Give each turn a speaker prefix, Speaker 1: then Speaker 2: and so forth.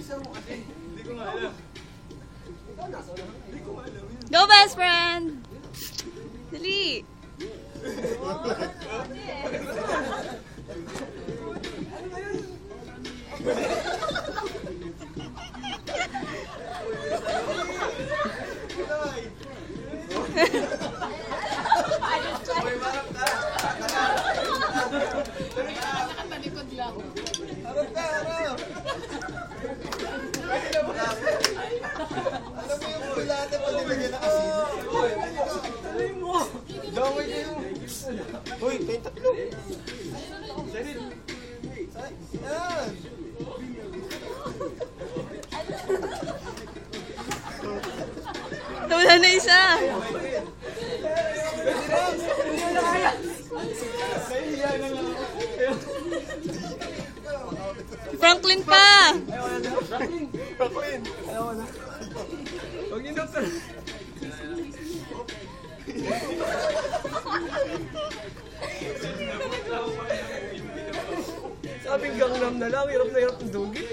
Speaker 1: Go, best friend! Dali!
Speaker 2: Nakatalikod lang.
Speaker 3: Harap ka, harap! Alam mo yung bulate pag nilagyan na kasi. Tuloy mo! Daway kayo! Uy, kayong tatlo! Yan!
Speaker 1: Nawala na isa! Franklin pa!
Speaker 3: Franklin! Ayaw na. Huwag yung doktor. Sabing gangnam na lang, hirap na hirap ng dugi.